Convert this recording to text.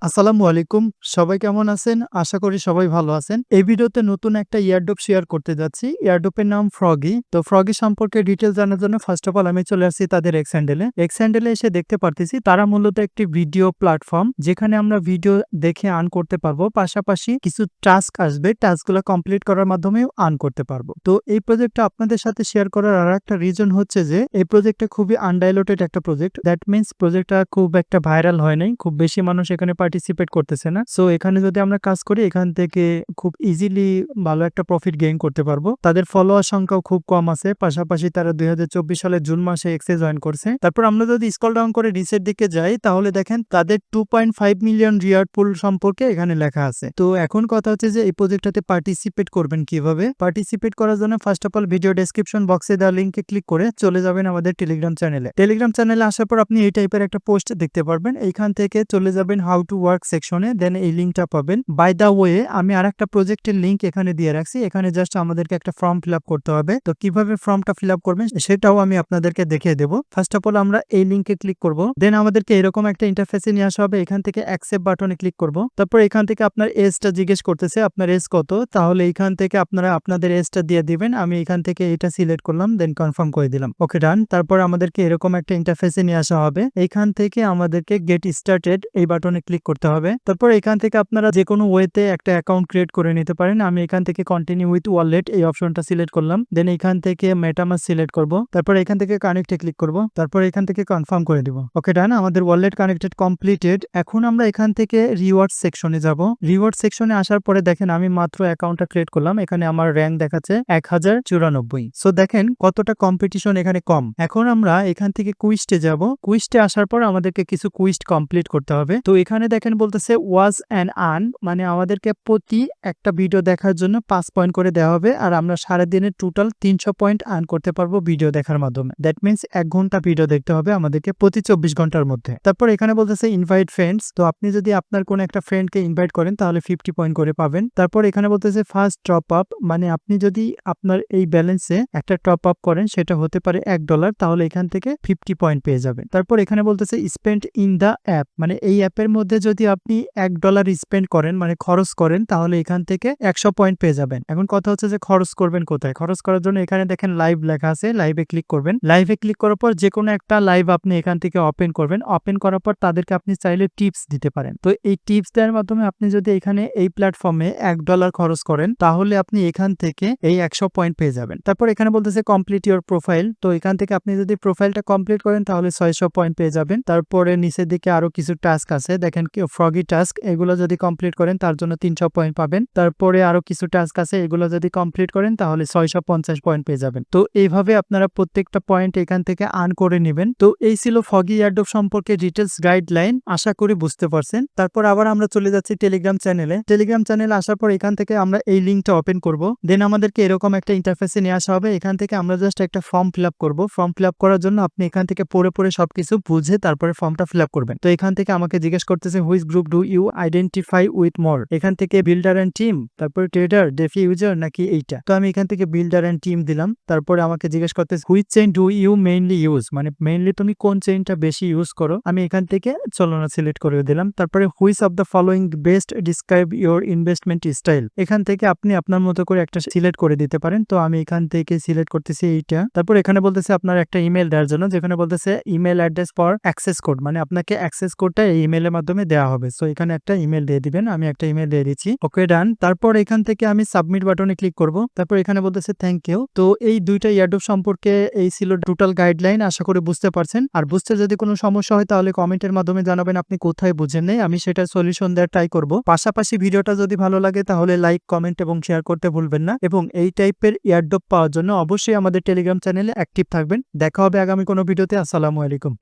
আসসালামু আলাইকুম। সবাই কেমন আছেন? আশা করি সবাই ভালো আছেন। এই ভিডিওতে নতুন একটা এয়ারড্রপ শেয়ার করতে যাচ্ছি। এয়ারড্রপের নাম ফ্রগি। তো ফ্রগি সম্পর্কে ডিটেইলস জানার জন্য ফার্স্ট অফ অল আমি চলে আসছি তাদের এক্স হ্যান্ডেলে। এক্স হ্যান্ডেলে এসে দেখতে পারতেছি তারা মূলত একটি ভিডিও প্ল্যাটফর্ম যেখানে আমরা ভিডিও দেখে আর্ন করতে পারবো। পাশাপাশি কিছু টাস্ক আসবে। টাস্কগুলো কমপ্লিট করার মাধ্যমেও আর্ন করতে পারবো। তো এই প্রজেক্টটা আপনাদের সাথে শেয়ার করার আরেকটা রিজন হচ্ছে যে এই প্রজেক্টটা খুবই আনডাইলুটেড একটা প্রজেক্ট। দ্যাট মিনস প্রজেক্টটা খুব একটা ভাইরাল হয় নাই। খুব বেশি মানুষ এখানে পার্টিসিপেট করতেছে না। সো এখানে যদি আমরা কাজ করি এখান থেকে খুব ইজিলি ভালো একটা প্রফিট গেইন করতে পারবো। তাদের ফলোয়ার সংখ্যাও খুব কম আছে। পাশাপাশি তারা 2024 সালের জুন মাসে এক্সে জয়েন করছে। তারপর আমরা যদি স্ক্রল ডাউন করে নিচের দিকে যাই তাহলে দেখেন তাদের 2.5 মিলিয়ন রিওয়ার্ড পুল সম্পর্কে এখানে লেখা আছে। তো এখন কথা হচ্ছে যে এই প্রজেক্টটাতে পার্টিসিপেট করবেন কিভাবে? পার্টিসিপেট করার জন্য first of all video description বক্সে দেওয়া লিংকে ক্লিক করে চলে যাবেন আমাদের টেলিগ্রাম চ্যানেলে। টেলিগ্রাম চ্যানেলে আসার পর আপনি এই টাইপের একটা পোস্ট দেখতে পারবেন। এইখান থেকে চলে যাবেন হাউ টু ওয়ার্ক সেকশনে, দেন এই লিঙ্কটা পাবেন। বাই দা ওয়ে আমি আরেকটা প্রজেক্টের লিঙ্ক এখানে দিয়ে রাখছি। এখানে জাস্ট আমাদেরকে একটা ফর্ম ফিল আপ করতে হবে। তো কিভাবে ফর্মটা ফিল আপ করবেন সেটাও আমি আপনাদেরকে দেখিয়ে দেবো। ফার্স্ট অফ অল আমরা এই লিঙ্কে ক্লিক করব, দেন আমাদেরকে এরকম একটা ইন্টারফেসে নিয়ে আসা হবে। এখান থেকে অ্যাকসেপ্ট বাটনে ক্লিক করব। তারপর এখান থেকে আপনার এজটা জিজ্ঞেস করতেছে আপনার এজ কত, তাহলে এখান থেকে আপনারা আপনাদের এজটা দিয়ে দিবেন। আমি এখান থেকে এটা সিলেক্ট করলাম, দেন কনফার্ম করে দিলাম। ওকে ডান। তারপর আমাদেরকে এরকম একটা ইন্টারফেসে নিয়ে আসা হবে। এখান থেকে আমাদেরকে গেট স্টার্টেড এই বাটনে ক্লিক করতে হবে। তারপর এখান থেকে আপনারা যে কোনো ওয়েতে একটা অ্যাকাউন্ট ক্রিয়েট করে নিতে পারেন। আমি এখান থেকে কন্টিনিউ উইথ ওয়ালেট এই অপশনটা সিলেক্ট করলাম, দেন এখান থেকে মেটামাস্ক সিলেক্ট করব। তারপর এখান থেকে কানেক্টে ক্লিক করব। তারপর এখান থেকে কনফার্ম করে দিব। ওকে ডান। আমাদের ওয়ালেট কানেক্টেড কমপ্লিটেড। এখন আমরা এখান থেকে রিওয়ার্ড সেকশনে যাব। রিওয়ার্ড সেকশনে আসার পরে দেখেন আমি মাত্র অ্যাকাউন্টটা ক্রিয়েট করলাম। এখানে আমার র‍্যাঙ্ক দেখাচ্ছে 1094। সো দেখেন কতটা কম্পিটিশন এখানে কম। এখন আমরা এখান থেকে কুইস্টে যাব। কুইস্টে আসার পর আমাদেরকে কিছু কুইস্ট কমপ্লিট করতে হবে। তো এখানে দেখেন বলতেছে ওয়াজ অ্যান্ড আর্ন, মানে আমাদেরকে প্রতি একটা ভিডিও দেখার জন্য 5 পয়েন্ট করে দেওয়া হবে। আর আমরা সারাদিনের টোটাল 300 পয়েন্ট আর্ন করতে পারবো ভিডিও দেখার মাধ্যমে। দ্যাট মিনস 1 ঘন্টা ভিডিও দেখতে হবে আমাদেরকে প্রতি 24 ঘন্টার মধ্যে। তারপর এখানে বলতেছে ইনভাইট ফ্রেন্ডস। তো আপনি যদি আপনার কোন একটা ফ্রেন্ডকে ইনভাইট করেন তাহলে 50 পয়েন্ট করে পাবেন। তারপর এখানে বলতেছে ফার্স্ট টপ আপ, মানে আপনি যদি আপনার এই ব্যালেন্সে একটা টপ আপ করেন সেটা হতে পারে $1, তাহলে এখান থেকে 50 পয়েন্ট পেয়ে যাবেন। তারপর এখানে বলতেছে স্পেন্ড ইন দা অ্যাপ, মানে এই অ্যাপের মধ্যে যদি আপনি $1 স্পেন্ড করেন মানে খরচ করেন তাহলে এখান থেকে 100 পয়েন্ট পেয়ে যাবেন। এখন কথা হচ্ছে যে খরচ করবেন কোথায়? খরচ করার জন্য এখানে দেখেন লাইভ লেখা আছে, লাইভে ক্লিক করবেন। লাইভে ক্লিক করার পর যে কোনো একটা লাইভ আপনি এখান থেকে ওপেন করবেন। ওপেন করার পর তাদেরকে আপনি চাইলে টিপস দিতে পারেন। তো এই টিপস দেওয়ার মাধ্যমে আপনি যদি এখানে এই প্ল্যাটফর্মে $1 খরচ করেন তাহলে আপনি এখান থেকে এই 100 পয়েন্ট পেয়ে যাবেন। তারপর এখানে বলতেছে কমপ্লিট ইওর প্রোফাইল। তো এখান থেকে আপনি যদি প্রোফাইলটা কমপ্লিট করেন তাহলে 600 পয়েন্ট পেয়ে যাবেন। তারপরে নিচের দিকে আরো কিছু টাস্ক আছে, দেখেন ফ্রগি টাস্ক, এগুলো যদি কমপ্লিট করেন তার জন্য 300 পয়েন্ট পাবেন। তারপরে আরো কিছু টাস্ক আছে, এগুলো যদি কমপ্লিট করেন তাহলে 650 পয়েন্ট পেয়ে যাবেন। তো এইভাবে আপনারা প্রত্যেকটা পয়েন্ট এখান থেকে আর্ন করে নেবেন। তো এই ছিল ফ্রগি এয়ারড্রপ সম্পর্কে ডিটেলস গাইডলাইন, আশা করি বুঝতে পারছেন। তারপর আবার আমরা চলে যাচ্ছি টেলিগ্রাম চ্যানেলে। টেলিগ্রাম চ্যানেলে আসার পর এখান থেকে আমরা এই লিঙ্কটা ওপেন করব, দেন আমাদেরকে এরকম একটা ইন্টারফেসে নিয়ে আসা হবে। এখান থেকে আমরা জাস্ট একটা ফর্ম ফিল আপ করবো। ফর্ম ফিল আপ করার জন্য আপনি এখান থেকে পড়ে সবকিছু বুঝে তারপরে ফর্মটা ফিল আপ করবেন। তো এখান থেকে আমাকে জিজ্ঞেস করতেছে which group do you identify with more. এখান থেকে বিল্ডার এন্ড টিম, তারপর ট্রেডার, ডেফি ইউজার নাকি এইটা। তো আমি এখান থেকে বিল্ডার এন্ড টিম দিলাম। তারপরে আমাকে জিজ্ঞেস করতেছে which chain do you mainly use, মানে মেইনলি তুমি কোন চেইনটা বেশি ইউজ করো। আমি এখান থেকে চলনা সিলেক্ট করে দিলাম। তারপরে which of the following best describe your investment style, এখান থেকে আপনি আপনার মতো করে একটা সিলেক্ট করে দিতে পারেন। তো আমি এখান থেকে সিলেক্ট করতেছি এইটা। তারপর এখানে বলতেছে আপনার একটা ইমেল দেওয়ার জন্য, যেখানে বলতেছে email address for access code, মানে আপনাকে অ্যাক্সেস কোডটা এই ইমেলের মাধ্যমে দেওয়া হবে। সো এখানে একটা ইমেল দিয়ে দিবেন। আমি একটা ইমেল দিয়ে দিচ্ছি। ওকে ডান। তারপর এখান থেকে আমি সাবমিট বাটনে ক্লিক করব। তারপর এখানে বলতেছে থ্যাংক ইউ। তো এই দুইটা এয়ারড্রপ সম্পর্কে এই ছিল টোটাল গাইডলাইন, আশা করি বুঝতে পারছেন। আর বুঝতে যদি কোনো সমস্যা হয় তাহলে কমেন্টের মাধ্যমে জানাবেন আপনি কোথায় বুঝেন নাই, আমি সেটা সলিউশন দেওয়ার ট্রাই করব। পাশাপাশি ভিডিওটা যদি ভালো লাগে তাহলে লাইক, কমেন্ট এবং শেয়ার করতে ভুলবেন না। এবং এই টাইপের এয়ারড্রপ পাওয়ার জন্য অবশ্যই আমাদের টেলিগ্রাম চ্যানেলে অ্যাক্টিভ থাকবেন। দেখা হবে আগামী কোনো ভিডিওতে। আসসালামু আলাইকুম।